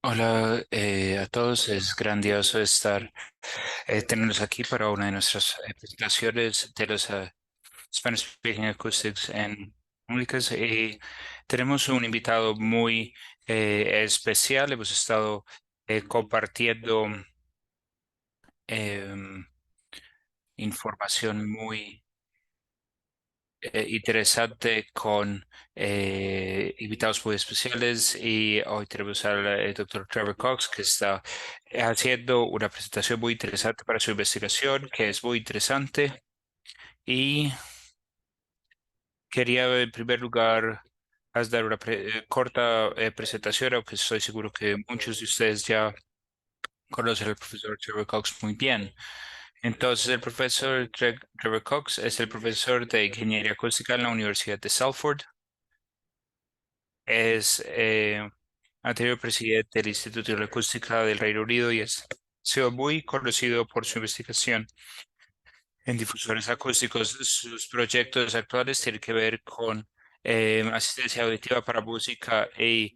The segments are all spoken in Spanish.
Hola a todos, es grandioso estar tenerlos aquí para una de nuestras presentaciones de los Spanish Speaking Acoustics en Públicas. Y tenemos un invitado muy especial. Hemos estado compartiendo em, información muy interesante con invitados muy especiales y hoy tenemos al doctor Trevor Cox que está haciendo una presentación muy interesante para su investigación que es muy interesante y quería en primer lugar dar una corta presentación, aunque estoy seguro que muchos de ustedes ya conocen al profesor Trevor Cox muy bien. Entonces, el profesor Trevor Cox es el profesor de Ingeniería Acústica en la Universidad de Salford. Es anterior presidente del Instituto de Acústica del Reino Unido y ha sido muy conocido por su investigación en difusores acústicos. Sus proyectos actuales tienen que ver con asistencia auditiva para música y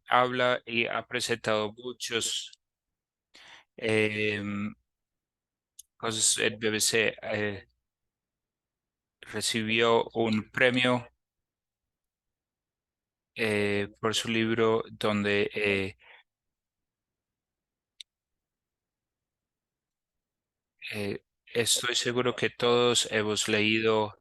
habla y ha presentado muchos eh, cosas en BBC. Recibió un premio por su libro donde estoy seguro que todos hemos leído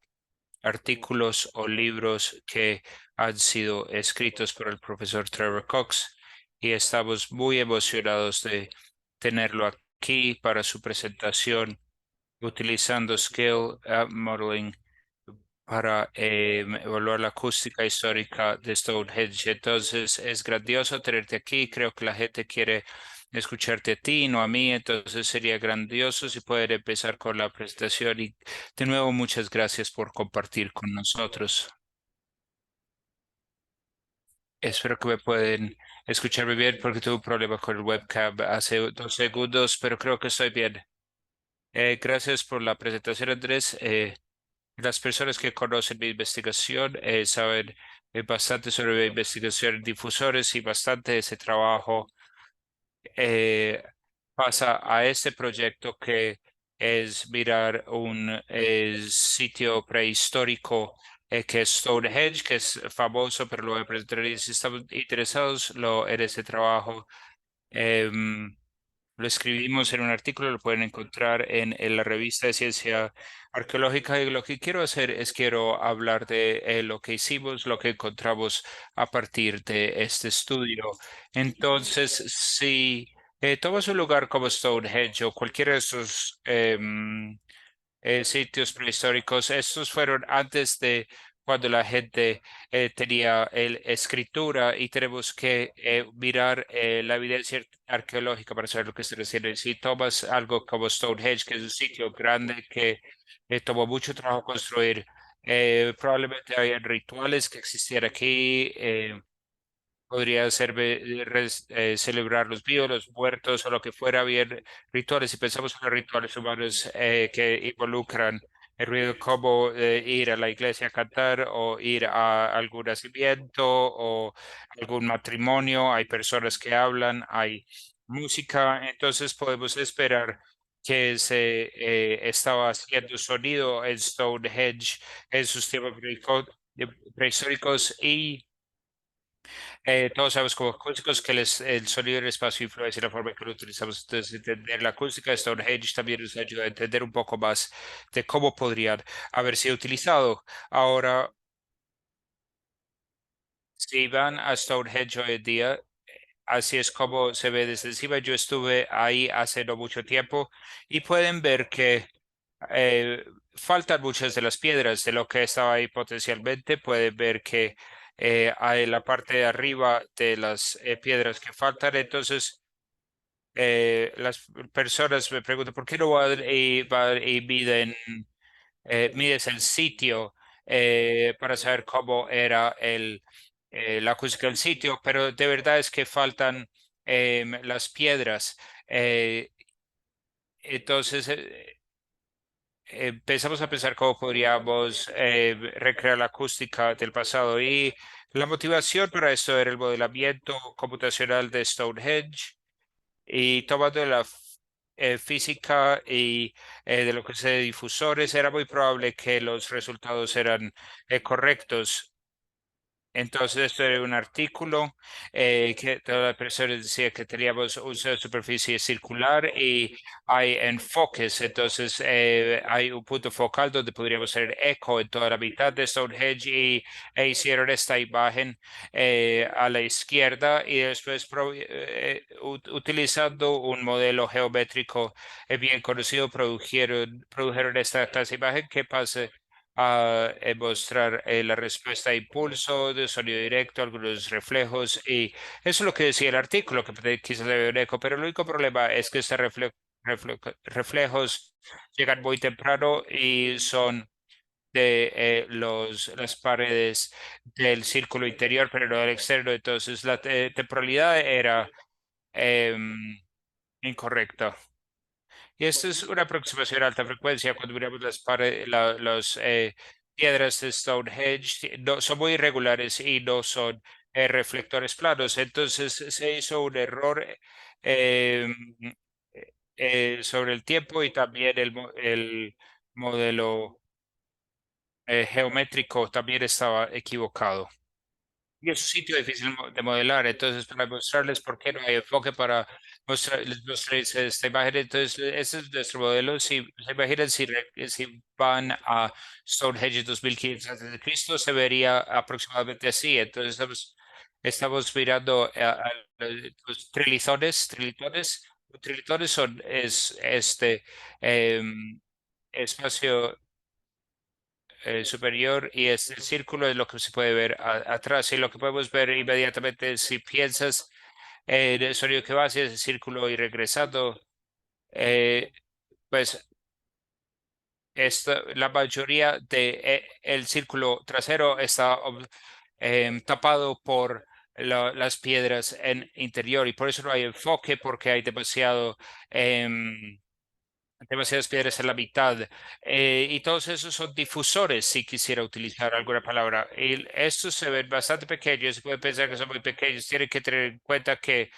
artículos o libros que han sido escritos por el profesor Trevor Cox y estamos muy emocionados de tenerlo aquí para su presentación utilizando Scale Modeling para evaluar la acústica histórica de Stonehenge. Entonces es grandioso tenerte aquí. Creo que la gente quiere escucharte a ti, no a mí. Entonces sería grandioso si poder empezar con la presentación. Y de nuevo, muchas gracias por compartir con nosotros. Espero que me pueden escucharme bien porque tuve un problema con el webcam hace 2 segundos, pero creo que estoy bien. Gracias por la presentación, Andrés. Las personas que conocen mi investigación saben bastante sobre mi investigación en difusores y bastante de ese trabajo eh, pasa a este proyecto que es mirar un sitio prehistórico que es Stonehenge, que es famoso, pero lo voy a presentar y si estamos interesados en ese trabajo. em, lo escribimos en un artículo, lo pueden encontrar en la revista de Ciencia Arqueológica y lo que quiero hacer es quiero hablar de lo que hicimos, lo que encontramos a partir de este estudio. Entonces, si tomas un lugar como Stonehenge o cualquiera de estos sitios prehistóricos. Estos fueron antes de cuando la gente tenía escritura y tenemos que mirar la evidencia arqueológica para saber lo que se refiere. Si tomas algo como Stonehenge, que es un sitio grande que tomó mucho trabajo construir, probablemente hayan rituales que existían aquí. Podría ser celebrar los vivos, los muertos o lo que fuera bien rituales. Si pensamos en los rituales humanos que involucran el ruido como ir a la iglesia a cantar o ir a algún nacimiento o algún matrimonio, hay personas que hablan, hay música, entonces podemos esperar que se estaba haciendo sonido en Stonehenge en sus tiempos prehistóricos y todos sabemos como acústicos que el sonido del espacio influencia la forma que lo utilizamos. Entonces, entender la acústica de Stonehenge también nos ayuda a entender un poco más de cómo podrían haber sido utilizado. Ahora, si van a Stonehenge hoy en día, así es como se ve desde encima. Yo estuve ahí hace no mucho tiempo y pueden ver que eh, faltan muchas de las piedras de lo que estaba ahí potencialmente. Pueden ver que hay la parte de arriba de las piedras que faltan. Entonces, las personas me preguntan, ¿por qué no van y miden, mides el sitio para saber cómo era la acústica del sitio? Pero de verdad es que faltan las piedras. Eh, entonces, empezamos a pensar cómo podríamos recrear la acústica del pasado y la motivación para esto era el modelamiento computacional de Stonehenge y tomando la física y de lo que sé de difusores, era muy probable que los resultados eran correctos. Entonces, esto era un artículo que toda la persona decía que teníamos una superficie circular y hay enfoques. Entonces, hay un punto focal donde podríamos hacer eco en toda la mitad de Stonehenge e hicieron esta imagen a la izquierda y después utilizando un modelo geométrico bien conocido, produjeron esta clase de imagen que pasa a mostrar la respuesta a impulso, de sonido directo, algunos reflejos, y eso es lo que decía el artículo, que quizás debe un eco, pero el único problema es que estos reflejos llegan muy temprano y son de las paredes del círculo interior, pero no del externo, entonces la temporalidad era em, incorrecta. Y esto es una aproximación a alta frecuencia. Cuando miramos las piedras de Stonehenge, no, son muy irregulares y no son reflectores planos. Entonces se hizo un error eh, sobre el tiempo y también el modelo geométrico también estaba equivocado. Y es un sitio difícil de modelar, entonces para mostrarles por qué no hay enfoque para mostrarles esta imagen. Entonces, ese es nuestro modelo. Si se imaginan, si van a Stonehenge 2500 antes de Cristo, se vería aproximadamente así. Entonces, estamos mirando a los trilitones. Los trilitones es este espacio superior y es el círculo de lo que se puede ver atrás. Y lo que podemos ver inmediatamente, si piensas en el sonido que va hacia ese círculo y regresando, eh, pues la mayoría de el círculo trasero está tapado por las piedras en interior y por eso no hay enfoque porque hay em, demasiadas piedras en la mitad. Y todos esos son difusores, si quisiera utilizar alguna palabra. Y estos se ven bastante pequeños, se puede pensar que son muy pequeños. Tienen que tener en cuenta que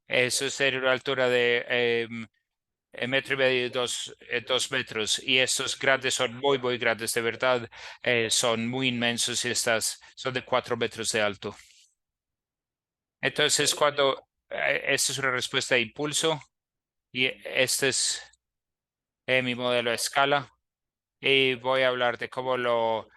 eso es en una altura de metro y medio, 2 metros. Y estos grandes son muy, muy grandes, de verdad. Son muy inmensos y estas son de 4 metros de alto. Entonces, esta es una respuesta de impulso y este es mi modelo de escala. Y voy a hablar de cómo lo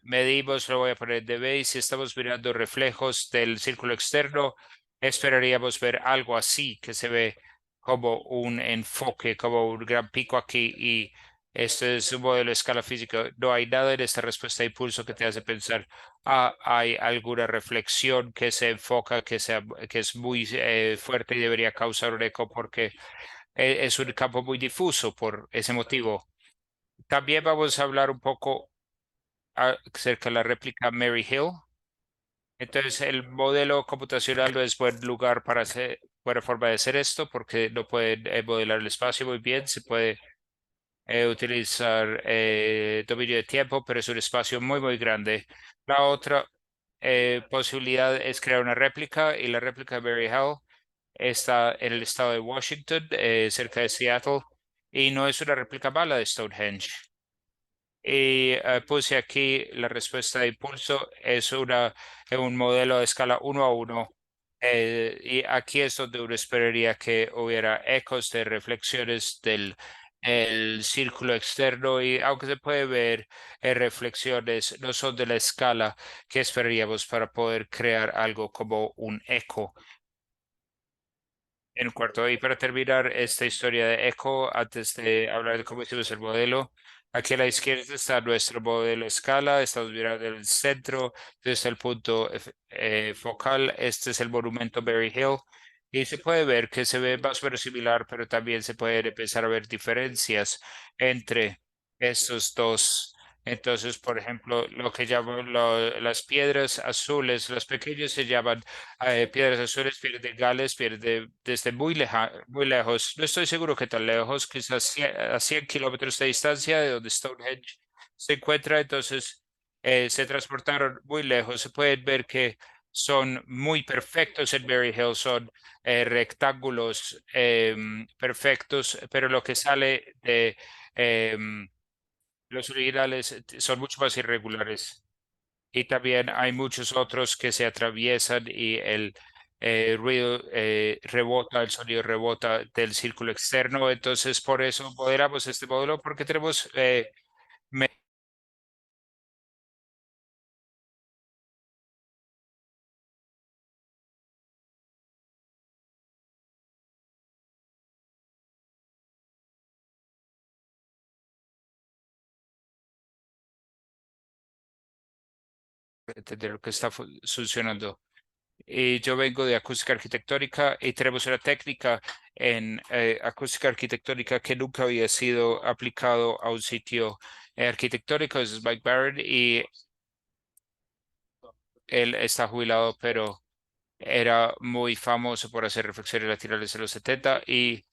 medimos, lo voy a poner de base. Si estamos mirando reflejos del círculo externo, esperaríamos ver algo así, que se ve como un enfoque, como un gran pico aquí. Y este es un modelo de escala física. No hay nada en esta respuesta de impulso que te hace pensar, hay alguna reflexión que se enfoca, que es muy fuerte y debería causar un eco porque es un campo muy difuso por ese motivo. También vamos a hablar un poco acerca de la réplica Mary Hill. Entonces, el modelo computacional no es buen lugar para hacer, buena forma de hacer esto porque no pueden modelar el espacio muy bien. Se puede utilizar dominio de tiempo, pero es un espacio muy, muy grande. La otra posibilidad es crear una réplica y la réplica de Mary Hill está en el estado de Washington, cerca de Seattle, y no es una réplica mala de Stonehenge. Y puse aquí la respuesta de impulso, es un modelo de escala 1 a 1. Y aquí es donde uno esperaría que hubiera ecos de reflexiones del el círculo externo y aunque se puede ver reflexiones, no son de la escala que esperaríamos para poder crear algo como un eco en un cuarto. Y para terminar esta historia de Echo, antes de hablar de cómo hicimos el modelo, aquí a la izquierda está nuestro modelo escala, estamos mirando el centro, desde el punto focal, este es el monumento Berry Hill, y se puede ver que se ve más o menos similar, pero también se pueden empezar a ver diferencias entre estos dos. Entonces, por ejemplo, lo que llaman las piedras azules, las pequeñas se llaman piedras azules, piedras de Gales, desde muy lejos. No estoy seguro que tan lejos, quizás a 100 kilómetros de distancia de donde Stonehenge se encuentra. Entonces, se transportaron muy lejos. Se pueden ver que son muy perfectos en Berry Hill, son rectángulos perfectos, pero lo que sale de los originales son mucho más irregulares. Y también hay muchos otros que se atraviesan y el ruido rebota, el sonido rebota del círculo externo. Entonces, por eso moderamos este módulo, porque tenemos entender lo que está funcionando. Y yo vengo de acústica arquitectónica y tenemos una técnica en acústica arquitectónica que nunca había sido aplicado a un sitio arquitectónico. Es Mike Barrett y él está jubilado, pero era muy famoso por hacer reflexiones laterales en los 70 y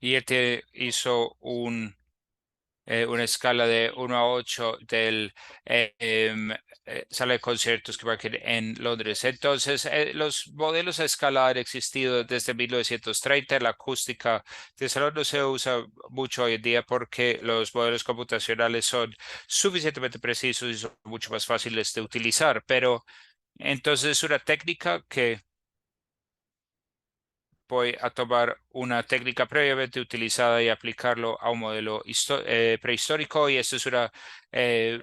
él hizo una escala de 1 a 8 del sala de conciertos que va a quedar en Londres. Entonces, los modelos a escala han existido desde 1930. La acústica de salón no se usa mucho hoy en día porque los modelos computacionales son suficientemente precisos y son mucho más fáciles de utilizar. Pero entonces es una técnica que voy a tomar una técnica previamente utilizada y aplicarlo a un modelo prehistórico y esto es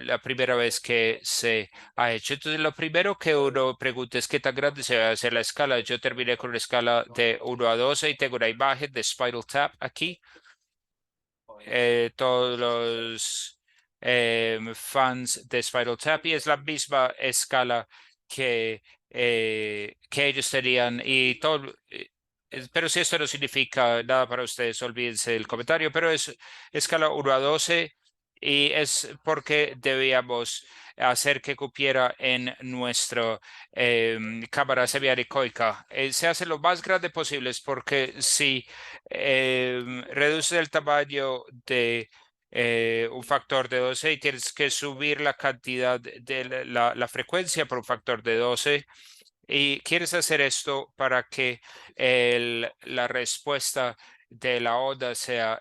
la primera vez que se ha hecho. Entonces, lo primero que uno pregunta es qué tan grande se va a hacer la escala. Yo terminé con una escala de 1 a 12 y tengo una imagen de Spinal Tap aquí. Todos los fans de Spinal Tap y es la misma escala que ellos tenían y todo. Pero si esto no significa nada para ustedes, olvídense del comentario, pero es escala 1 a 12 y es porque debíamos hacer que cupiera en nuestra cámara semianecoica. Se hace lo más grande posible porque si reduce el tamaño de un factor de 12 y tienes que subir la cantidad de la frecuencia por un factor de 12 y quieres hacer esto para que la respuesta de la onda sea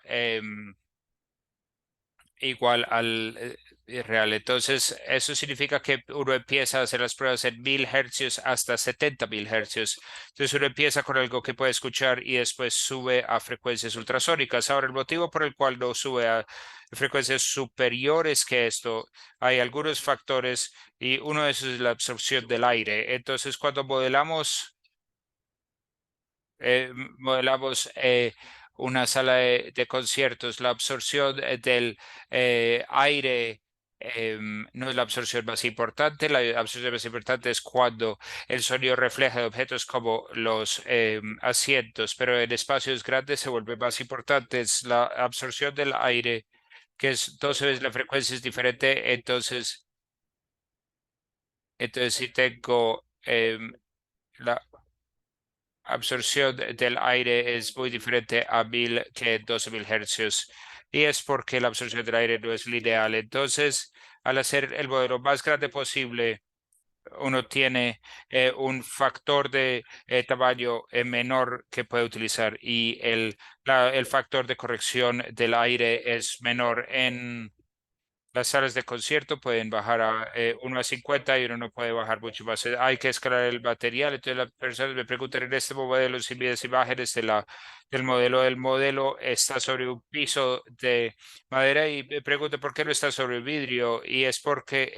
igual al real. Entonces, eso significa que uno empieza a hacer las pruebas en 1000 hercios hasta 70.000 hercios. Entonces, uno empieza con algo que puede escuchar y después sube a frecuencias ultrasónicas. Ahora, el motivo por el cual no sube a frecuencias superiores que esto, hay algunos factores y uno de esos es la absorción del aire. Entonces, cuando modelamos una sala de conciertos, la absorción del aire no es la absorción más importante. La absorción más importante es cuando el sonido refleja de objetos como los asientos, pero en espacios grandes se vuelve más importante. Es la absorción del aire, que es 12 veces la frecuencia es diferente. Entonces si tengo la absorción del aire es muy diferente a 1000 que 12.000 hercios y es porque la absorción del aire no es lineal. Entonces, al hacer el modelo más grande posible, uno tiene un factor de tamaño menor que puede utilizar y el factor de corrección del aire es menor en las salas de concierto pueden bajar a 1 a 50 y uno no puede bajar mucho más. Hay que escalar el material. Entonces las personas me preguntan en este modelo, si mides imágenes del modelo. El modelo está sobre un piso de madera y me pregunto por qué no está sobre vidrio. Y es porque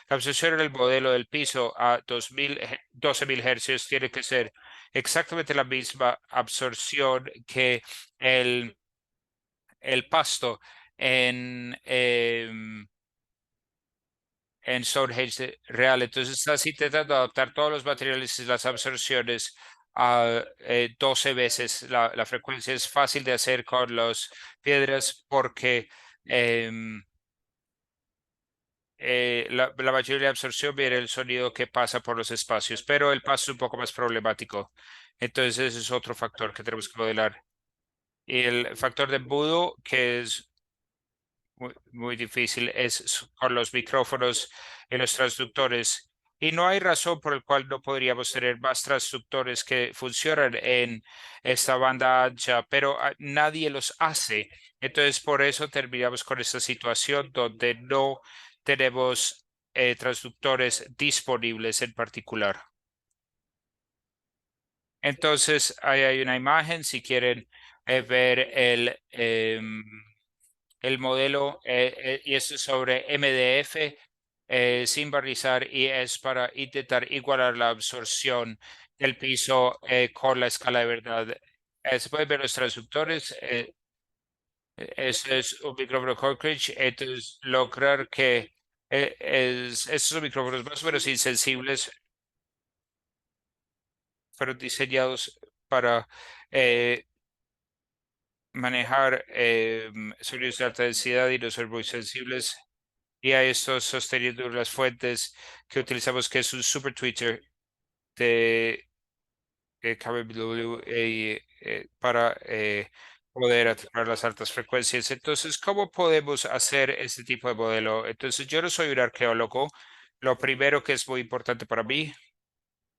la absorción en el modelo del piso a 12.000 hercios tiene que ser exactamente la misma absorción que el, el pasto en... en Stonehenge real. Entonces estás intentando adaptar todos los materiales y las absorciones a 12 veces la frecuencia. Es fácil de hacer con las piedras porque em, la mayoría de absorción viene del sonido que pasa por los espacios, pero el paso es un poco más problemático. Entonces, ese es otro factor que tenemos que modelar. Y el factor de embudo, que es muy difícil, es con los micrófonos y los transductores. Y no hay razón por el cual no podríamos tener más transductores que funcionan en esta banda ancha, pero nadie los hace. Entonces, por eso terminamos con esta situación donde no tenemos transductores disponibles en particular. Entonces, ahí hay una imagen, si quieren ver el modelo, y esto es sobre MDF sin barnizar y es para intentar igualar la absorción del piso con la escala de verdad. Se pueden ver los transductores. Este es un micrófono Cockridge. Entonces, lograr que estos son micrófonos más o menos insensibles fueron diseñados para eh, manejar sonidos de alta densidad y no ser muy sensibles. Y a esto sosteniendo las fuentes que utilizamos, que es un super tweeter de KBW para poder atrapar las altas frecuencias. Entonces, ¿cómo podemos hacer este tipo de modelo? Entonces, yo no soy un arqueólogo. Lo primero que es muy importante para mí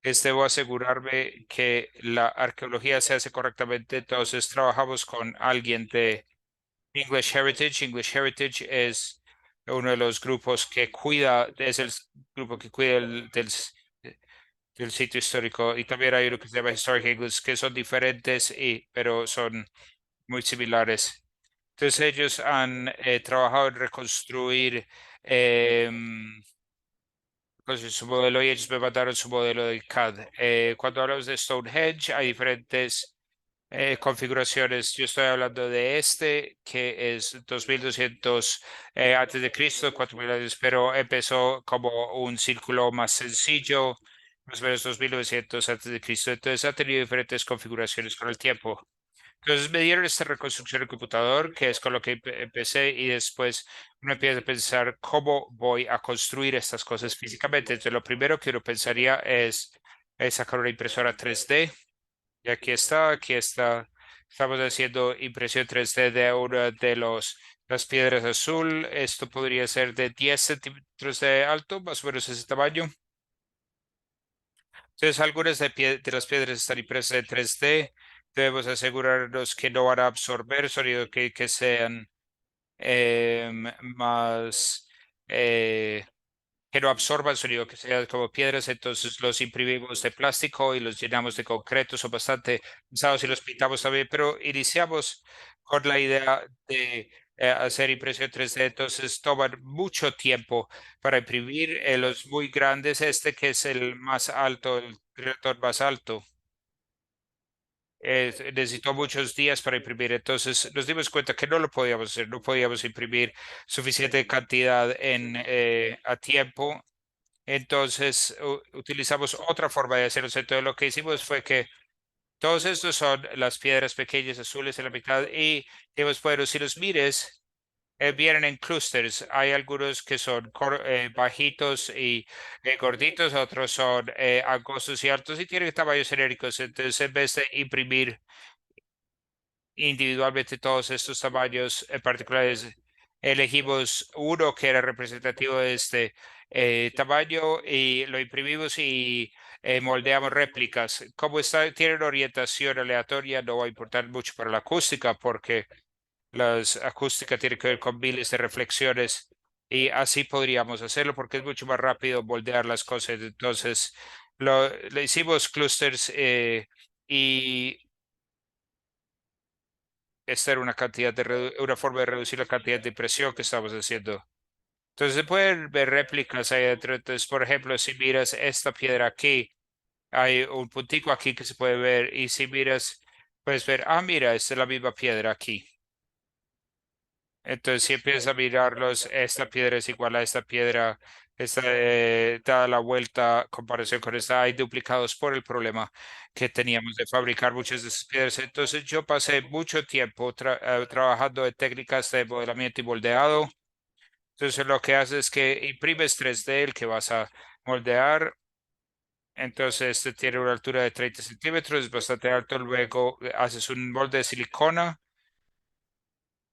es debo asegurarme que la arqueología se hace correctamente. Entonces, trabajamos con alguien de English Heritage. English Heritage es uno de los grupos que cuida, es el grupo que cuida del sitio histórico. Y también hay uno que se llama Historic English, que son diferentes, pero son muy similares. Entonces ellos han trabajado en reconstruir pues, su modelo y ellos me mandaron su modelo de CAD. Cuando hablamos de Stonehenge, hay diferentes configuraciones. Yo estoy hablando de este, que es 2200 antes de Cristo, 4000 años, pero empezó como un círculo más sencillo, más o menos 2900 antes de Cristo. Entonces ha tenido diferentes configuraciones con el tiempo. Entonces me dieron esta reconstrucción del computador, que es con lo que empecé, y después uno empieza a pensar cómo voy a construir estas cosas físicamente. Entonces lo primero que uno pensaría es sacar una impresora 3D. Y aquí está, estamos haciendo impresión 3D de una de las piedras azul. Esto podría ser de 10 centímetros de alto, más o menos ese tamaño. Entonces, algunas de las piedras están impresas en 3D. Debemos asegurarnos que no van a absorber sonido, que sean más, eh, que no absorban sonido, que sean como piedras. Entonces los imprimimos de plástico y los llenamos de concreto. Son bastante pesados y los pintamos también, pero iniciamos con la idea de hacer impresión 3D. Entonces toman mucho tiempo para imprimir los muy grandes. Este que es el más alto, el reactor más alto. Necesitó muchos días para imprimir, entonces nos dimos cuenta que no lo podíamos hacer, no podíamos imprimir suficiente cantidad a tiempo. Entonces utilizamos otra forma de hacerlo. Entonces lo que hicimos fue que todos estos son las piedras pequeñas azules en la mitad y dijimos, bueno, si los mires, vienen en clústeres. Hay algunos que son bajitos y gorditos, otros son angostos y altos y tienen tamaños genéricos. Entonces, en vez de imprimir individualmente todos estos tamaños particulares, elegimos uno que era representativo de este tamaño y lo imprimimos y moldeamos réplicas. Como está, tienen orientación aleatoria, no va a importar mucho para la acústica porque las acústica tiene que ver con miles de reflexiones y así podríamos hacerlo porque es mucho más rápido moldear las cosas. Entonces, le hicimos clusters y esta era una cantidad una forma de reducir la cantidad de impresión que estamos haciendo. Entonces se pueden ver réplicas ahí adentro. Entonces, por ejemplo, si miras esta piedra aquí, hay un puntico aquí que se puede ver y si miras, puedes ver, ah, mira, esta es la misma piedra aquí. Entonces, si empiezas a mirarlos, esta piedra es igual a esta piedra, esta da la vuelta, comparación con esta, hay duplicados por el problema que teníamos de fabricar muchas de esas piedras. Entonces, yo pasé mucho tiempo trabajando en técnicas de modelamiento y moldeado. Entonces, lo que haces es que imprimes 3D el que vas a moldear. Entonces, este tiene una altura de 30 centímetros, es bastante alto. Luego haces un molde de silicona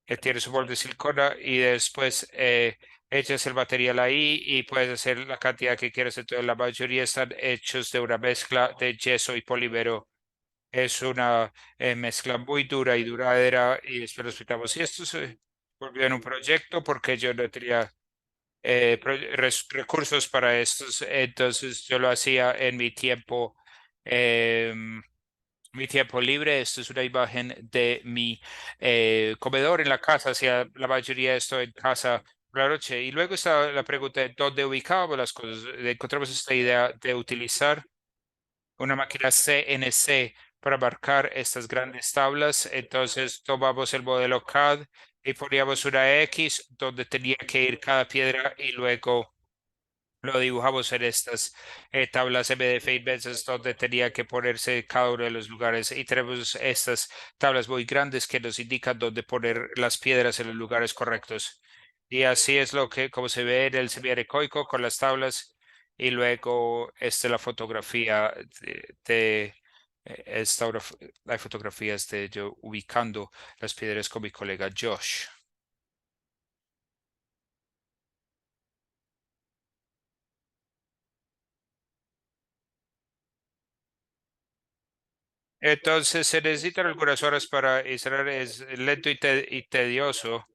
que tiene su bol de silicona y después echas el material ahí y puedes hacer la cantidad que quieras. Entonces, la mayoría están hechos de una mezcla de yeso y polímero. Es una mezcla muy dura y duradera y después lo explicamos. Y esto se volvió en un proyecto porque yo no tenía recursos para estos, entonces yo lo hacía en mi tiempo libre. Esto es una imagen de mi comedor en la casa, hacía la mayoría de esto en casa por la noche. Y luego está la pregunta de dónde ubicábamos las cosas. Encontramos esta idea de utilizar una máquina CNC para marcar estas grandes tablas. Entonces tomamos el modelo CAD y poníamos una X donde tenía que ir cada piedra y luego lo dibujamos en estas tablas MDF inmensas donde tenía que ponerse cada uno de los lugares y tenemos estas tablas muy grandes que nos indican dónde poner las piedras en los lugares correctos. Y así es lo que, como se ve en el semianecoico con las tablas y luego la fotografía esta, hay fotografías de yo ubicando las piedras con mi colega Josh. Entonces se necesitan algunas horas para instalar, es lento y tedioso.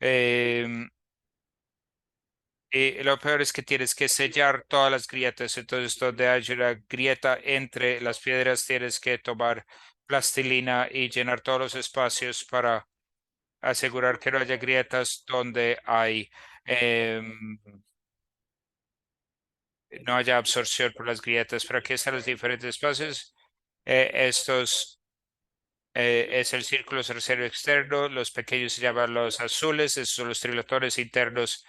em, y lo peor es que tienes que sellar todas las grietas. Entonces, donde hay una grieta entre las piedras, tienes que tomar plastilina y llenar todos los espacios para asegurar que no haya grietas donde no haya absorción por las grietas. Pero aquí están los diferentes espacios. Estos es el círculo cercero externo, los pequeños se llaman los azules, esos son los trilatores internos,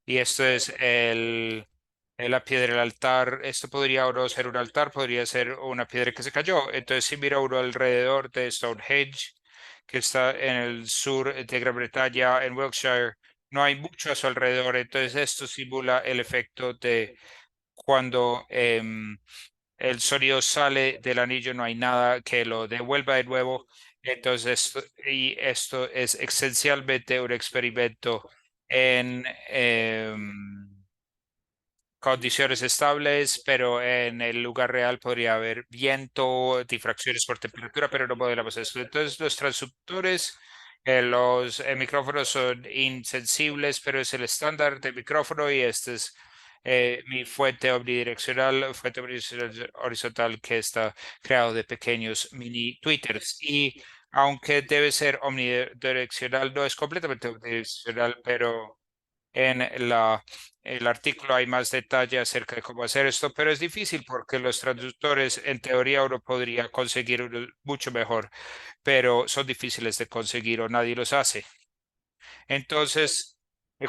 y esto es la piedra del altar. Esto podría o no ser un altar, podría ser una piedra que se cayó. Entonces, si mira uno alrededor de Stonehenge, que está en el sur de Gran Bretaña, en Wiltshire, no hay mucho a su alrededor. Entonces, esto simula el efecto de cuando el sonido sale del anillo, no hay nada que lo devuelva de nuevo. Entonces, esto es esencialmente un experimento en condiciones estables, pero en el lugar real podría haber viento, difracciones por temperatura, pero no modelamos eso. Entonces, los transductores, los micrófonos son insensibles, pero es el estándar de micrófono y este es mi fuente omnidireccional horizontal que está creado de pequeños mini tweeters. Y aunque debe ser omnidireccional, no es completamente omnidireccional, pero en el artículo hay más detalle acerca de cómo hacer esto, pero es difícil porque los traductores, en teoría, uno podría conseguir uno mucho mejor, pero son difíciles de conseguir o nadie los hace. Entonces,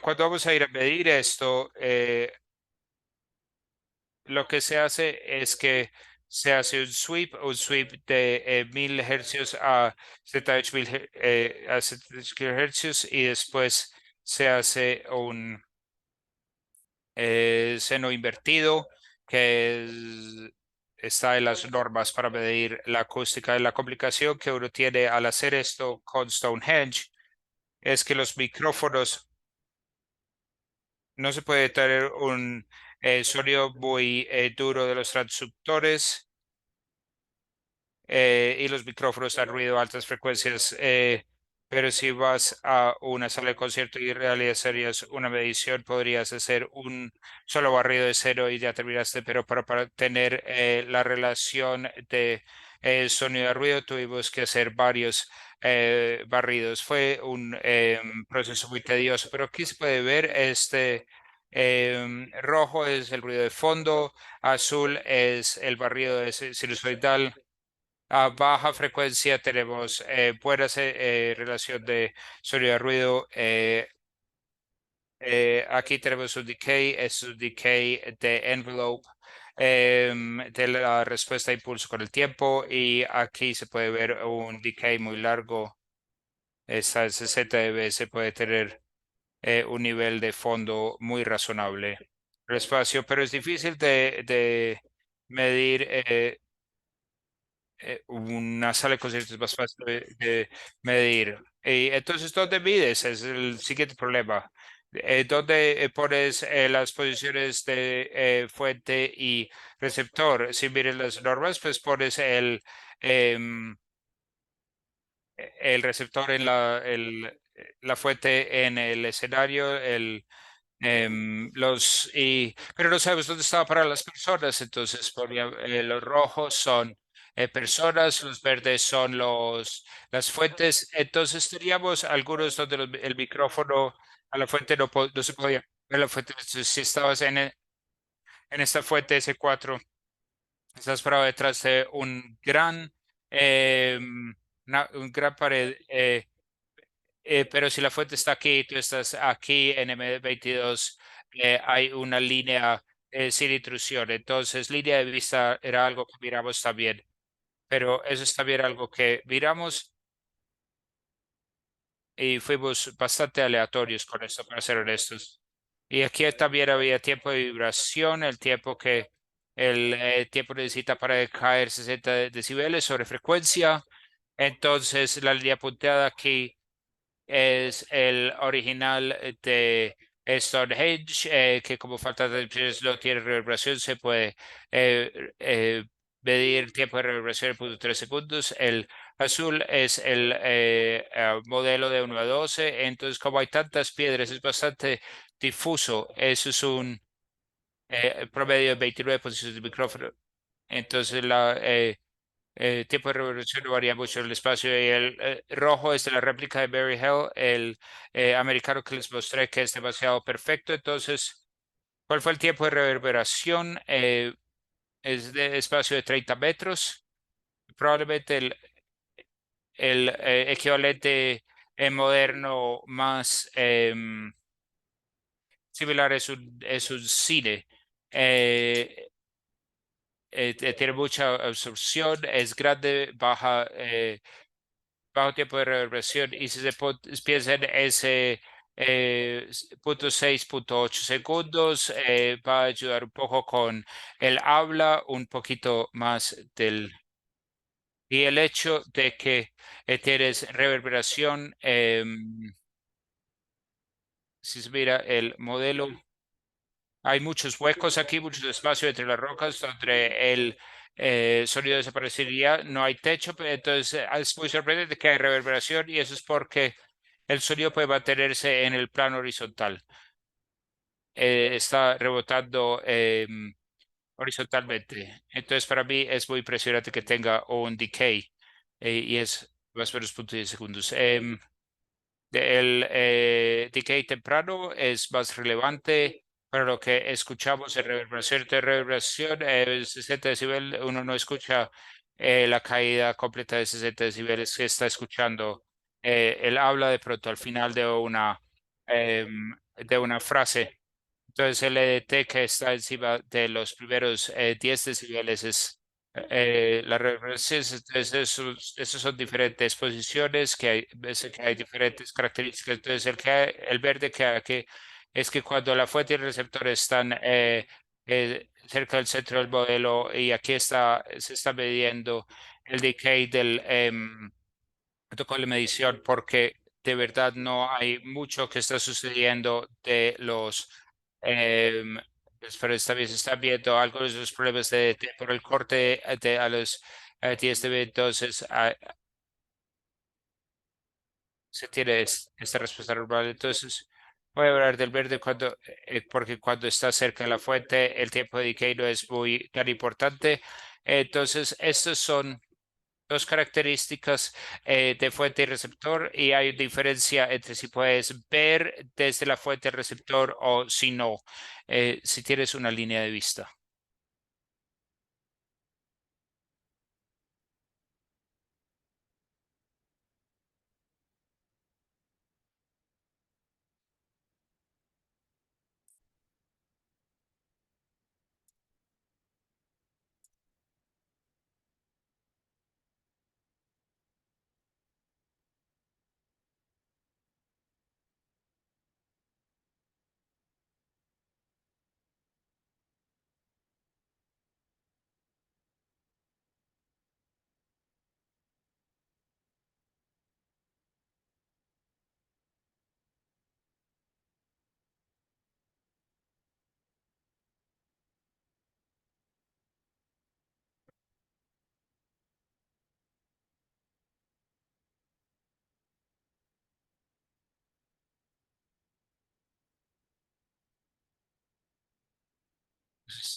cuando vamos a ir a medir esto, lo que se hace es que se hace un sweep de 1000 hercios a 78.000 a 78 hercios y después se hace un seno invertido, que está en las normas para medir la acústica. La complicación que uno tiene al hacer esto con Stonehenge es que los micrófonos no se puede tener un sonido muy duro de los transductores y los micrófonos dan ruido a altas frecuencias. Pero si vas a una sala de concierto y realizarías una medición, podrías hacer un solo barrido de cero y ya terminaste. Pero para tener la relación de sonido a ruido, tuvimos que hacer varios barridos. Fue un proceso muy tedioso, pero aquí se puede ver rojo es el ruido de fondo, azul es el barrido de sinusoidal A baja frecuencia tenemos buena relación de sonido-ruido. Aquí tenemos un decay, es un decay de envelope de la respuesta a impulso con el tiempo y aquí se puede ver un decay muy largo. Esta 60 dB se puede tener un nivel de fondo muy razonable. El espacio, pero es difícil de medir. Una sala de conciertos es más fácil de medir. Y entonces, ¿dónde mides? Es el siguiente problema. ¿Dónde pones las posiciones de fuente y receptor? Si miren las normas, pues pones em, el receptor en la fuente en el escenario, pero no sabemos dónde estaba para las personas, entonces los rojos son personas, los verdes son las fuentes, entonces teníamos algunos donde el micrófono a la fuente no se podía ver la fuente, entonces, si estabas en esta fuente S4, estás parado detrás de un gran pared. Pero si la fuente está aquí, tú estás aquí en M22, hay una línea sin intrusión. Entonces, línea de vista era algo que miramos también, pero eso es también algo que miramos y fuimos bastante aleatorios con esto, para ser honestos. Y aquí también había tiempo de vibración, el tiempo necesita para caer 60 decibeles sobre frecuencia. Entonces, la línea punteada aquí es el original de Stonehenge, que como falta de opciones no tiene reverberación, se puede eh, medir el tiempo de reverberación en 0.3 segundos. El azul es el modelo de 1 a 12. Entonces, como hay tantas piedras, es bastante difuso. Eso es un promedio de 29 posiciones de micrófono. Entonces, tiempo de revolución no varía mucho en el espacio y el rojo es de la réplica de Berry Hill, el americano que les mostré que es demasiado perfecto. Entonces, ¿cuál fue el tiempo de reverberación? Es de espacio de 30 metros. Probablemente el equivalente moderno más similar es un cine. Eh, Tiene mucha absorción, es grande, bajo tiempo de reverberación y si piensa en ese punto 6.8 segundos, va a ayudar un poco con el habla, un poquito más y el hecho de que tienes reverberación, si se mira el modelo, hay muchos huecos aquí, muchos espacios entre las rocas donde el sonido desaparecería, no hay techo, pero entonces es muy sorprendente que hay reverberación y eso es porque el sonido puede mantenerse en el plano horizontal. Está rebotando horizontalmente. Entonces, para mí es muy impresionante que tenga un decay y es más o menos 0.10 segundos. El decay temprano es más relevante para lo que escuchamos en reverberación. De reverberación, 60 decibeles, uno no escucha la caída completa de 60 decibeles que está escuchando. Él habla de pronto al final de una frase. Entonces el EDT que está encima de los primeros 10 decibeles es la reverberación. Entonces esos son diferentes posiciones que hay, ves que hay diferentes características. Entonces el verde que hay aquí es que cuando la fuente y el receptor están cerca del centro del modelo y aquí se está midiendo el decay del protocolo de medición porque de verdad no hay mucho que está sucediendo de em, pero esta vez se están viendo algunos de los problemas por el corte a los 10 dB, entonces se tiene esta respuesta normal. Entonces, voy a hablar del verde porque cuando está cerca de la fuente, el tiempo de decay no es muy tan importante. Entonces, estos son dos características de fuente y receptor y hay diferencia entre si puedes ver desde la fuente al receptor o si no, si tienes una línea de vista.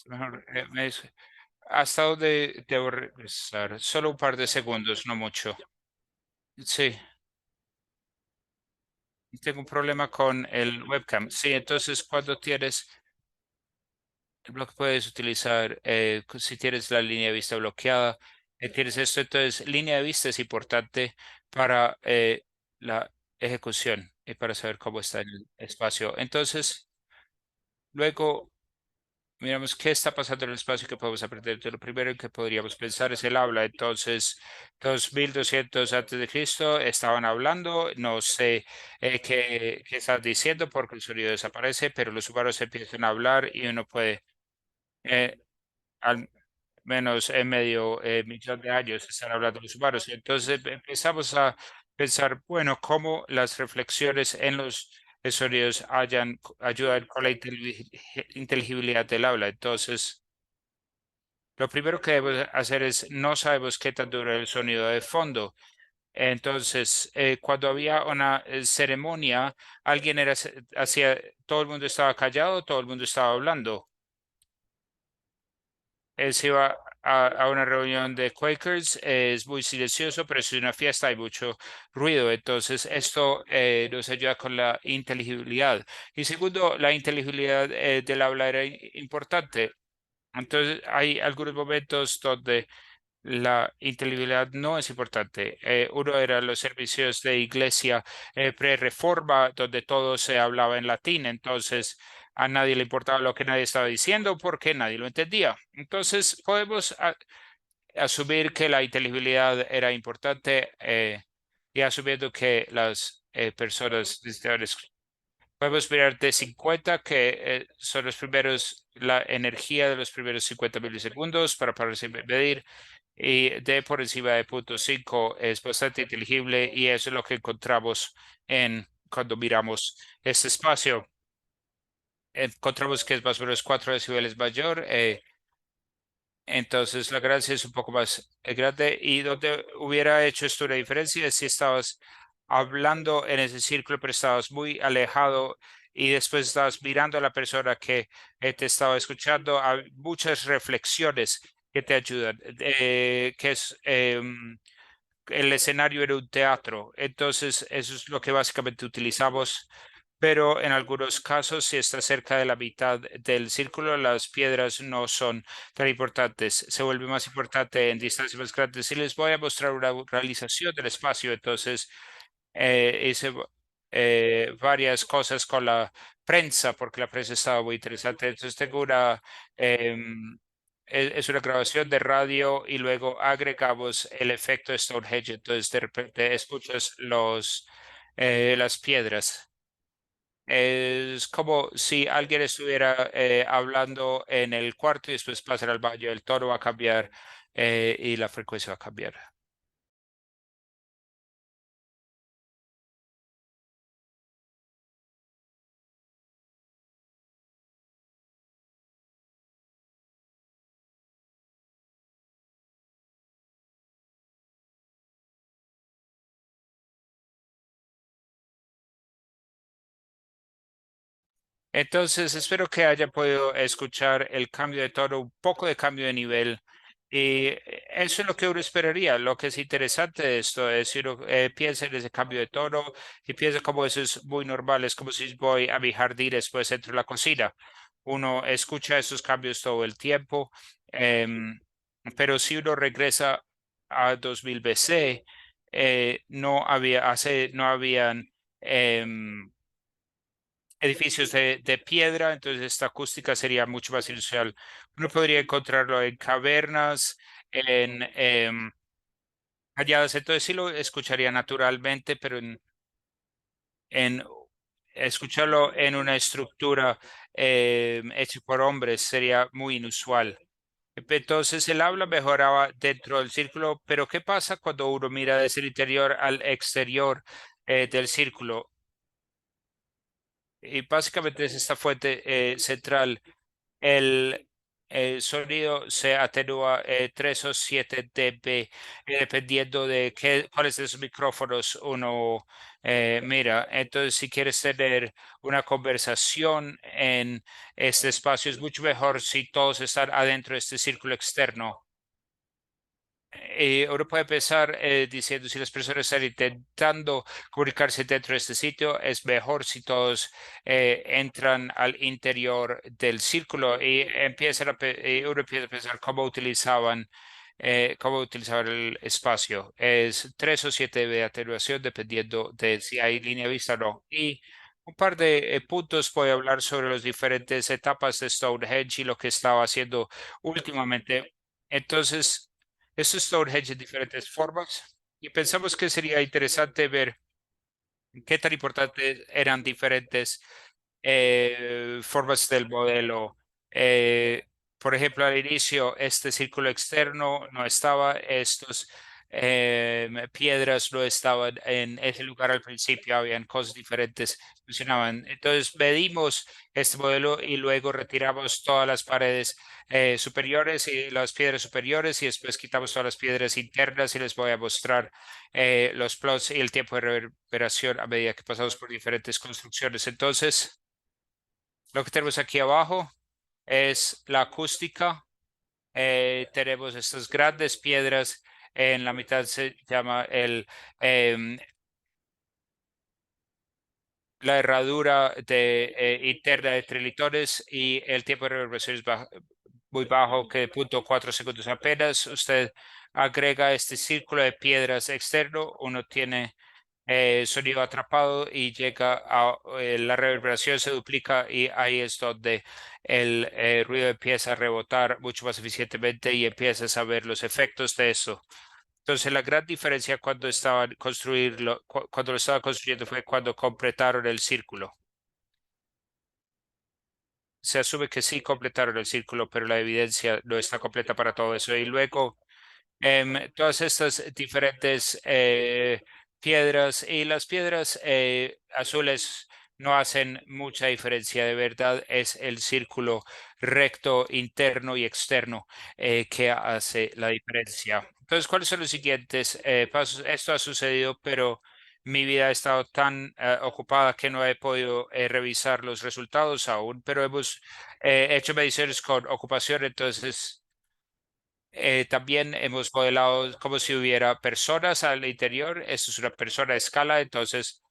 Mejor, ¿hasta dónde debo regresar? Solo un par de segundos, no mucho. Sí, tengo un problema con el webcam. Sí, entonces cuando tienes el bloque puedes utilizar, si tienes la línea de vista bloqueada, tienes esto, entonces línea de vista es importante para la ejecución y para saber cómo está el espacio. Entonces, luego miramos qué está pasando en el espacio que podemos aprender. Entonces, lo primero que podríamos pensar es el habla. Entonces, 2200 antes de Cristo estaban hablando. No sé qué están diciendo porque el sonido desaparece, pero los humanos empiezan a hablar y uno puede, eh, al menos en medio millón de años, estar hablando los humanos. Entonces, empezamos a pensar, bueno, cómo las reflexiones en los sonidos ayudan con la inteligibilidad del habla. Entonces, lo primero que debemos hacer es, no sabemos qué tan duro es el sonido de fondo. Entonces, cuando había una ceremonia, alguien hacía, todo el mundo estaba callado, todo el mundo estaba hablando. Él se iba a una reunión de Quakers, es muy silencioso, pero si es una fiesta hay mucho ruido. Entonces, esto nos ayuda con la inteligibilidad. Y segundo, la inteligibilidad del habla era importante. Entonces, hay algunos momentos donde la inteligibilidad no es importante. Uno era los servicios de iglesia pre-reforma, donde todo se hablaba en latín. Entonces, a nadie le importaba lo que nadie estaba diciendo porque nadie lo entendía. Entonces, podemos asumir que la inteligibilidad era importante y asumiendo que las personas podemos mirar de 50, que son los primeros, la energía de los primeros 50 milisegundos para poderse medir. Y D por encima de 0.5 es bastante inteligible y eso es lo que encontramos cuando miramos este espacio. Encontramos que es más o menos 4 decibeles mayor. Entonces la ganancia es un poco más grande y donde hubiera hecho esto una diferencia es si estabas hablando en ese círculo, pero estabas muy alejado y después estabas mirando a la persona que te estaba escuchando. Hay muchas reflexiones que te ayudan, que es el escenario era un teatro, entonces eso es lo que básicamente utilizamos, pero en algunos casos, si está cerca de la mitad del círculo, las piedras no son tan importantes, se vuelve más importante en distancias más grandes. Y les voy a mostrar una realización del espacio, entonces hice varias cosas con la prensa, porque la prensa estaba muy interesante, entonces tengo em, es una grabación de radio y luego agregamos el efecto de Stonehenge. Entonces, de repente escuchas las piedras. Es como si alguien estuviera hablando en el cuarto y después pasar al baño. El tono va a cambiar y la frecuencia va a cambiar. Entonces, espero que haya podido escuchar el cambio de tono, un poco de cambio de nivel. Y eso es lo que uno esperaría. Lo que es interesante de esto es si uno piensa en ese cambio de tono y piensa como eso es muy normal. Es como si voy a mi jardín, después entro a la cocina. Uno escucha esos cambios todo el tiempo. em, pero si uno regresa a 2000 BC, no habían edificios de piedra, entonces esta acústica sería mucho más inusual. Uno podría encontrarlo en cavernas, en halladas, entonces sí lo escucharía naturalmente, pero en escucharlo en una estructura hecha por hombres sería muy inusual. Entonces el habla mejoraba dentro del círculo, pero ¿qué pasa cuando uno mira desde el interior al exterior del círculo? Y básicamente es esta fuente central. El, el sonido se atenúa 3 o 7 dB, dependiendo de cuáles de esos micrófonos uno mira. Entonces, si quieres tener una conversación en este espacio, es mucho mejor si todos están adentro de este círculo externo. Uno puede empezar diciendo si las personas están intentando comunicarse dentro de este sitio, es mejor si todos entran al interior del círculo y uno empieza a pensar cómo utilizaban el espacio. Es 3 o 7 de atenuación dependiendo de si hay línea de vista o no. Y un par de puntos voy a hablar sobre las diferentes etapas de Stonehenge y lo que estaba haciendo últimamente. Entonces, eso es Stonehenge en diferentes formas y pensamos que sería interesante ver qué tan importantes eran diferentes formas del modelo. Eh, por ejemplo, al inicio, este círculo externo no estaba, estos piedras no estaban en ese lugar al principio, habían cosas diferentes que funcionaban. Entonces, medimos este modelo y luego retiramos todas las paredes superiores y las piedras superiores y después quitamos todas las piedras internas y les voy a mostrar los plots y el tiempo de reverberación a medida que pasamos por diferentes construcciones. Entonces, lo que tenemos aquí abajo es la acústica. Tenemos estas grandes piedras. En la mitad se llama em, la herradura interna de trilitones y el tiempo de reverberación es muy bajo, que 0.4 segundos apenas. Usted agrega este círculo de piedras externo, uno tiene sonido atrapado y llega a la reverberación se duplica y ahí es donde el ruido empieza a rebotar mucho más eficientemente y empiezas a ver los efectos de eso. Entonces, la gran diferencia cuando lo estaba construyendo fue cuando completaron el círculo. Se asume que sí completaron el círculo, pero la evidencia no está completa para todo eso. Y luego todas estas diferentes piedras y las piedras azules no hacen mucha diferencia. De verdad, es el círculo recto interno y externo que hace la diferencia. Entonces, ¿cuáles son los siguientes pasos? Esto ha sucedido, pero mi vida ha estado tan ocupada que no he podido revisar los resultados aún, pero hemos hecho mediciones con ocupación, entonces también hemos modelado como si hubiera personas al interior. Esto es una persona a escala, entonces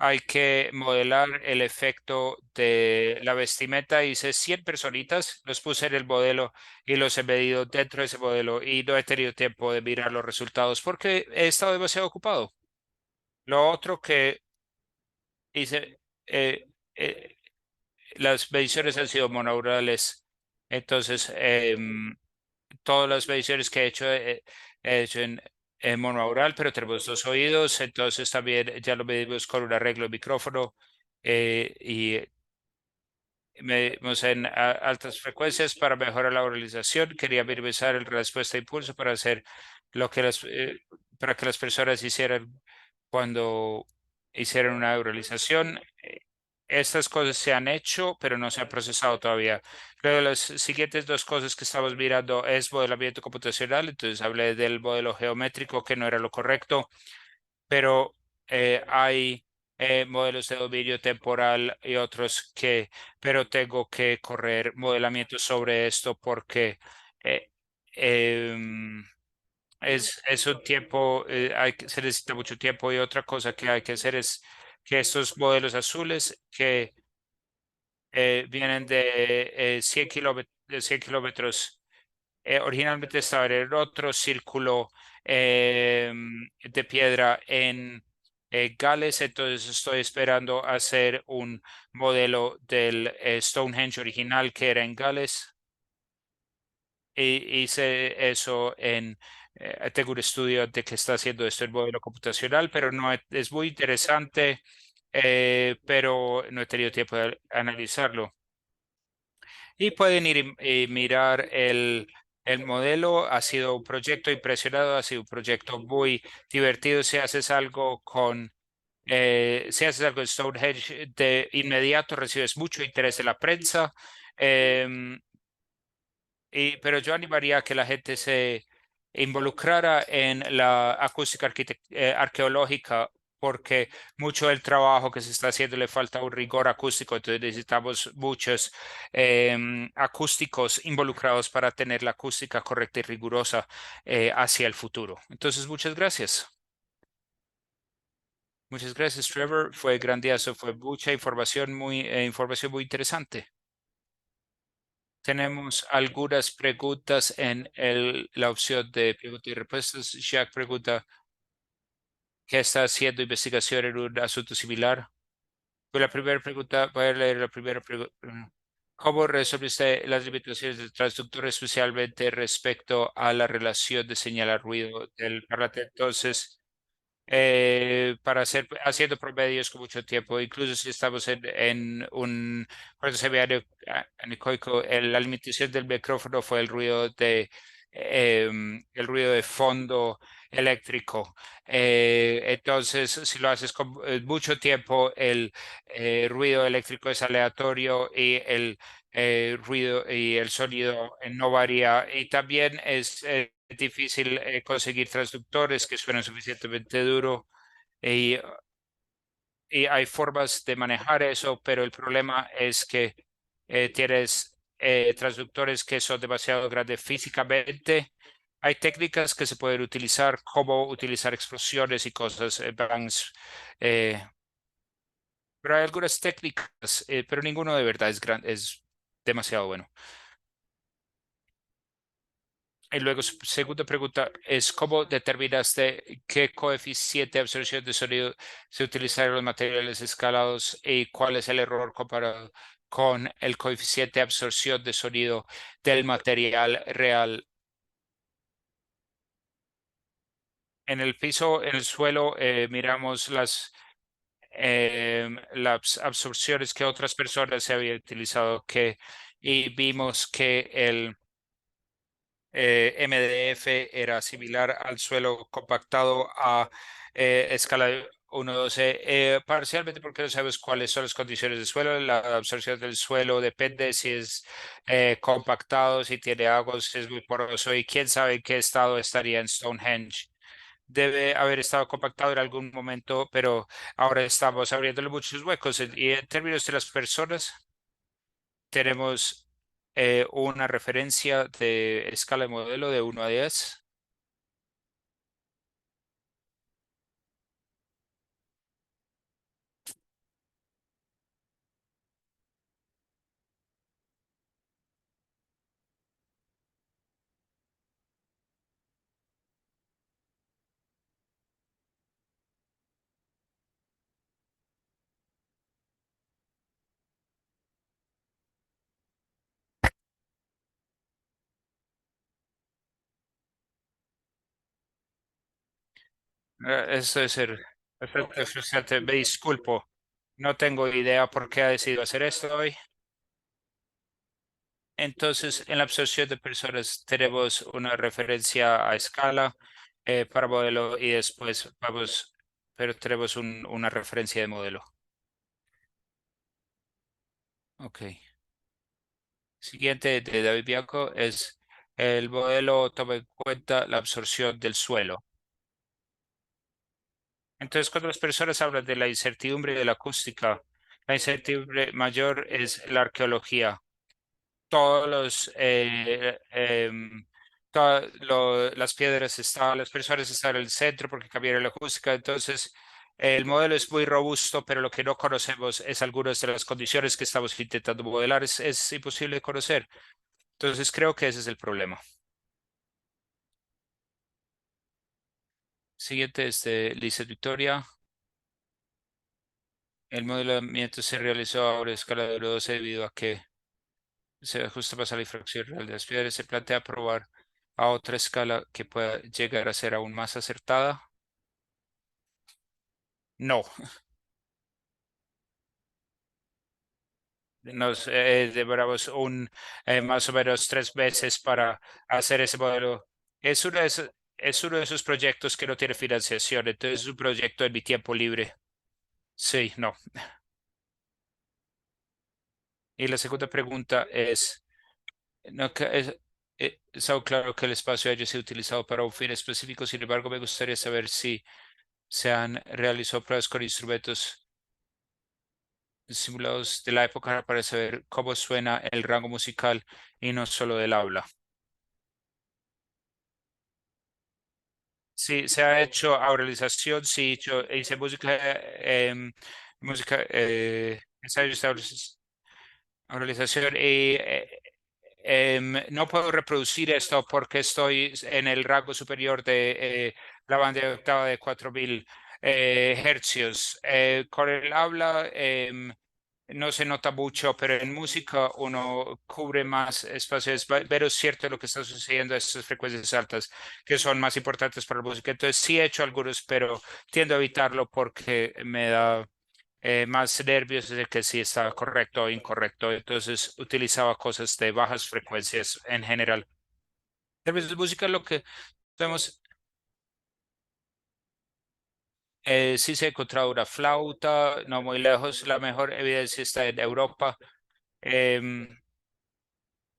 hay que modelar el efecto de la vestimenta. Hice 100 personitas, los puse en el modelo y los he medido dentro de ese modelo y no he tenido tiempo de mirar los resultados porque he estado demasiado ocupado. Lo otro que hice, las mediciones han sido monourales, entonces todas las mediciones que he hecho en monaural, pero tenemos dos oídos, entonces también ya lo medimos con un arreglo de micrófono y medimos en altas frecuencias para mejorar la oralización. Quería minimizar el respuesta de impulso para hacer lo que para que las personas hicieran cuando hicieron una oralización. Estas cosas se han hecho, pero no se han procesado todavía. Luego, las siguientes dos cosas que estamos mirando es modelamiento computacional. Entonces, hablé del modelo geométrico que no era lo correcto, pero hay modelos de dominio temporal y otros pero tengo que correr modelamiento sobre esto porque eh, em, es un tiempo, se necesita mucho tiempo y otra cosa que hay que hacer es que estos modelos azules que vienen de 100 kilómetros. Originalmente estaba en otro círculo de piedra en Gales, entonces estoy esperando hacer un modelo del Stonehenge original que era en Gales. Y hice eso tengo un estudio de que está haciendo esto en modelo computacional, pero no es muy interesante, pero no he tenido tiempo de analizarlo. Y pueden ir y mirar el modelo. Ha sido un proyecto impresionado, ha sido un proyecto muy divertido. Si haces algo en Stonehenge, de inmediato recibes mucho interés de la prensa. Pero yo animaría a que la gente se involucrara en la acústica arqueológica porque mucho del trabajo que se está haciendo le falta un rigor acústico, entonces necesitamos muchos acústicos involucrados para tener la acústica correcta y rigurosa hacia el futuro. Entonces, muchas gracias. Muchas gracias, Trevor. Fue grandioso, fue mucha información muy interesante. Tenemos algunas preguntas en la opción de preguntas y respuestas. Jack pregunta, ¿qué está haciendo investigación en un asunto similar? Pues la primera pregunta, voy a leer la primera pregunta. ¿Cómo resuelve usted las limitaciones del transductor, especialmente respecto a la relación de señal al ruido del parlante? Entonces, para hacer haciendo promedios con mucho tiempo, incluso si estamos en un cuarto semianecoico, la limitación del micrófono fue el ruido de fondo eléctrico. Entonces, si lo haces con mucho tiempo, el ruido eléctrico es aleatorio y el ruido y el sonido no varía. Y también es difícil conseguir transductores que suenen suficientemente duro y, y hay formas de manejar eso, pero el problema es que tienes transductores que son demasiado grandes físicamente. Hay técnicas que se pueden utilizar, como utilizar explosiones y cosas, bangs, eh, pero hay algunas técnicas, pero ninguno de verdad es demasiado bueno. Y luego, su segunda pregunta es, ¿cómo determinaste qué coeficiente de absorción de sonido se utiliza en los materiales escalados y cuál es el error comparado con el coeficiente de absorción de sonido del material real? En el piso, en el suelo, miramos las absorciones que otras personas se habían utilizado y vimos que el MDF era similar al suelo compactado a escala 1:12, parcialmente porque no sabes cuáles son las condiciones del suelo. La absorción del suelo depende si es compactado, si tiene agua, si es muy poroso y quién sabe en qué estado estaría en Stonehenge. Debe haber estado compactado en algún momento, pero ahora estamos abriéndole muchos huecos. Y en términos de las personas, tenemos una referencia de escala de modelo de 1 a 10. Eso es ser bastante frustrante. Me disculpo. No tengo idea por qué ha decidido hacer esto hoy. Entonces, en la absorción de personas tenemos una referencia a escala para modelo y después vamos, pero tenemos una referencia de modelo. Ok. Siguiente de David Bianco es el modelo toma en cuenta la absorción del suelo. Entonces, cuando las personas hablan de la incertidumbre de la acústica, la incertidumbre mayor es la arqueología. Todos las piedras estaban, las personas estaban en el centro porque cambiaron la acústica. Entonces, el modelo es muy robusto, pero lo que no conocemos es algunas de las condiciones que estamos intentando modelar. Es imposible de conocer. Entonces, creo que ese es el problema. Siguiente es de Lisa Victoria. El modelamiento se realizó ahora a escala de 12 debido a que se ajusta más a la difracción real de las piedras. Se plantea probar a otra escala que pueda llegar a ser aún más acertada. No, nos demoramos más o menos 3 meses para hacer ese modelo. Es uno de esos proyectos que no tiene financiación, entonces es un proyecto en mi tiempo libre. Sí, no. Y la segunda pregunta es, no, Está claro que el espacio haya sido utilizado para un fin específico, sin embargo, me gustaría saber si se han realizado pruebas con instrumentos simulados de la época para saber cómo suena el rango musical y no solo del habla. Sí, se ha hecho auralización, sí, hice música, música, ensayos de auralización y no puedo reproducir esto porque estoy en el rango superior de la banda de octava de 4000 hercios. Con el habla no se nota mucho, pero en música uno cubre más espacios, pero es cierto lo que está sucediendo a estas frecuencias altas, que son más importantes para la música. Entonces sí he hecho algunos, pero tiendo a evitarlo porque me da más nervios de que si estaba correcto o incorrecto. Entonces utilizaba cosas de bajas frecuencias en general. Servicios de música, lo que tenemos, sí se ha encontrado una flauta, no muy lejos. La mejor evidencia está en Europa. Em,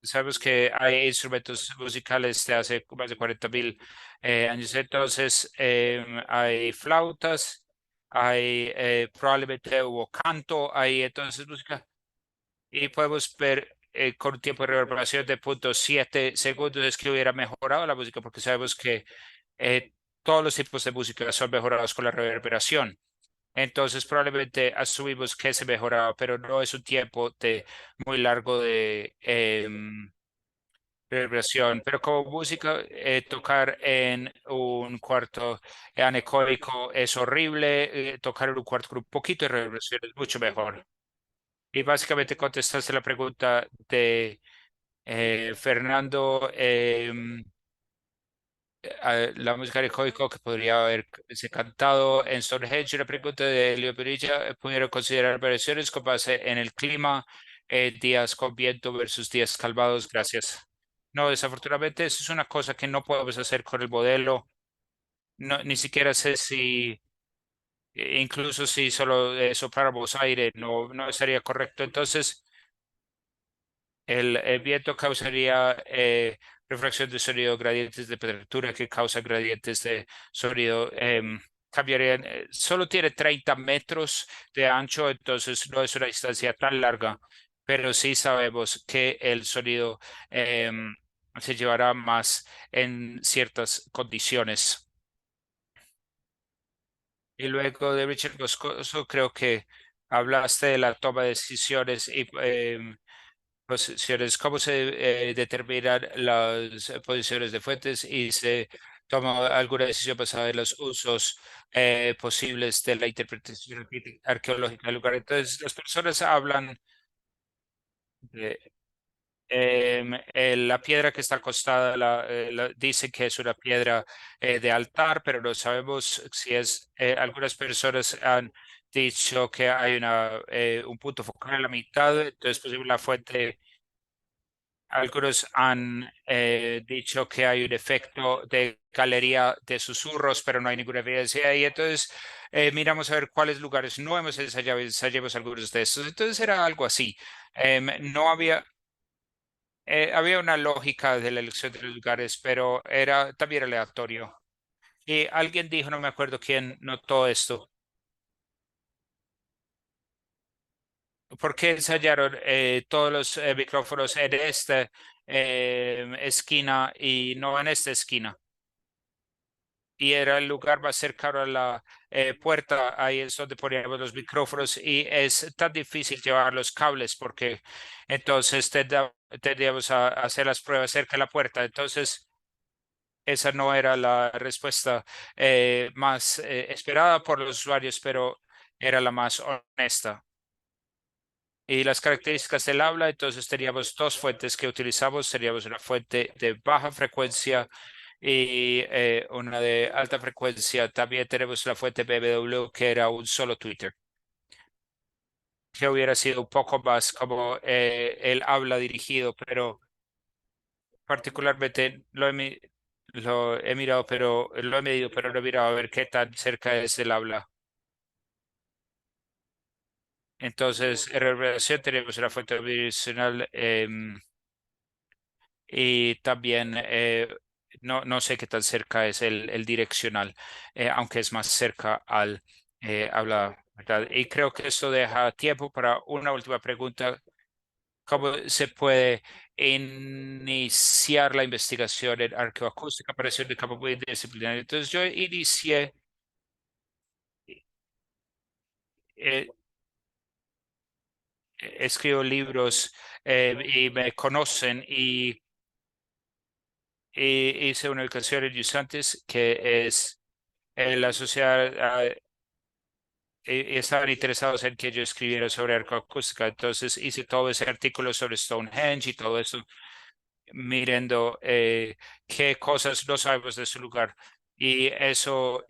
Sabemos que hay instrumentos musicales de hace más de 40.000 años. Entonces, hay flautas, hay probablemente hubo canto, hay entonces música. Y podemos ver con un tiempo de reverberación de 0.7 segundos es que hubiera mejorado la música, porque sabemos que eh, todos los tipos de música son mejorados con la reverberación. Entonces probablemente asumimos que se mejoraba, pero no es un tiempo de muy largo de reverberación. Pero como música, tocar en un cuarto anecoico es horrible, tocar en un cuarto con un poquito de reverberación es mucho mejor. Y básicamente contestaste la pregunta de Fernando, la música de Coico que podría haberse cantado en Stonehenge. La pregunta de Elio Perilla, ¿pudieron considerar variaciones con base en el clima, días con viento versus días calmados? Gracias. No, desafortunadamente eso es una cosa que no podemos hacer con el modelo. No, ni siquiera sé si, incluso si solo sopláramos aire, no estaría correcto. Entonces, el viento causaría refracción de sonido, gradientes de temperatura que causan gradientes de sonido. Cambiarían, solo tiene 30 metros de ancho, entonces no es una distancia tan larga, pero sí sabemos que el sonido se llevará más en ciertas condiciones. Y luego de Richard Moscoso, creo que hablaste de la toma de decisiones y posiciones, cómo se determinan las posiciones de fuentes y se toma alguna decisión basada en los usos posibles de la interpretación arqueológica del lugar. Entonces, las personas hablan de la piedra que está acostada, dicen que es una piedra de altar, pero no sabemos si es. Algunas personas han dicho que hay un punto focal en la mitad, entonces posible la fuente. Algunos han dicho que hay un efecto de galería de susurros, pero no hay ninguna evidencia. Y entonces miramos a ver cuáles lugares no hemos ensayado, ensayemos algunos de estos. Entonces era algo así. No había, había una lógica de la elección de los lugares, pero era también aleatorio. Y alguien dijo, no me acuerdo quién notó esto. ¿Por qué ensayaron todos los micrófonos en esta esquina y no en esta esquina? Y era el lugar más cercano a la puerta, ahí es donde poníamos los micrófonos y es tan difícil llevar los cables porque entonces tendríamos a hacer las pruebas cerca de la puerta. Entonces, esa no era la respuesta más esperada por los usuarios, pero era la más honesta. Y las características del habla, entonces teníamos dos fuentes que utilizamos, teníamos una fuente de baja frecuencia y una de alta frecuencia. También tenemos la fuente BBW que era un solo Twitter, que hubiera sido un poco más como el habla dirigido, pero particularmente lo he mirado, pero lo he medido, pero no he mirado a ver qué tan cerca es del habla. Entonces, en reverberación tenemos una fuente bidireccional. y también no sé qué tan cerca es el direccional, aunque es más cerca al habla, ¿verdad? Y creo que esto deja tiempo para una última pregunta. ¿Cómo se puede iniciar la investigación en arqueoacústica para ser de campo multidisciplinario? Entonces yo inicié, eh, escribo libros y me conocen y hice una educación en Usantes que es la sociedad estaban interesados en que yo escribiera sobre arcoacústica. Entonces hice todo ese artículo sobre Stonehenge y todo eso, mirando qué cosas no sabemos de su lugar. Y eso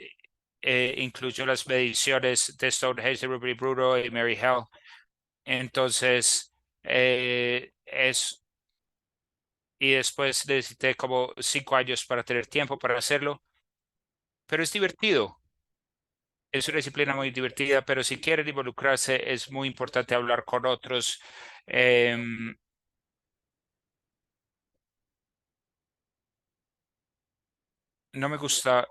incluyó las mediciones de Stonehenge de Ruby Bruto y Mary Hell. Entonces, y después necesité como 5 años para tener tiempo para hacerlo, pero es divertido. Es una disciplina muy divertida, pero si quieren involucrarse es muy importante hablar con otros. Em, no me gusta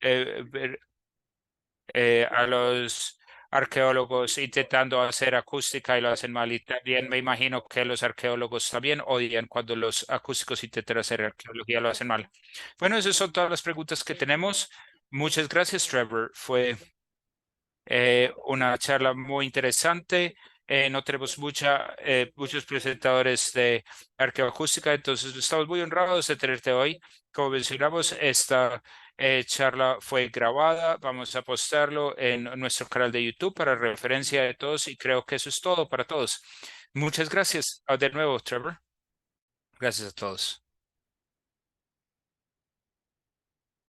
ver a los arqueólogos intentando hacer acústica y lo hacen mal. Y también me imagino que los arqueólogos también odian cuando los acústicos intentan hacer arqueología y lo hacen mal. Bueno, esas son todas las preguntas que tenemos. Muchas gracias, Trevor. Fue una charla muy interesante. No tenemos muchos presentadores de arqueoacústica, entonces estamos muy honrados de tenerte hoy. Como mencionamos, esta charla fue grabada. Vamos a postarlo en nuestro canal de YouTube para referencia de todos y creo que eso es todo para todos. Muchas gracias de nuevo, Trevor. Gracias a todos.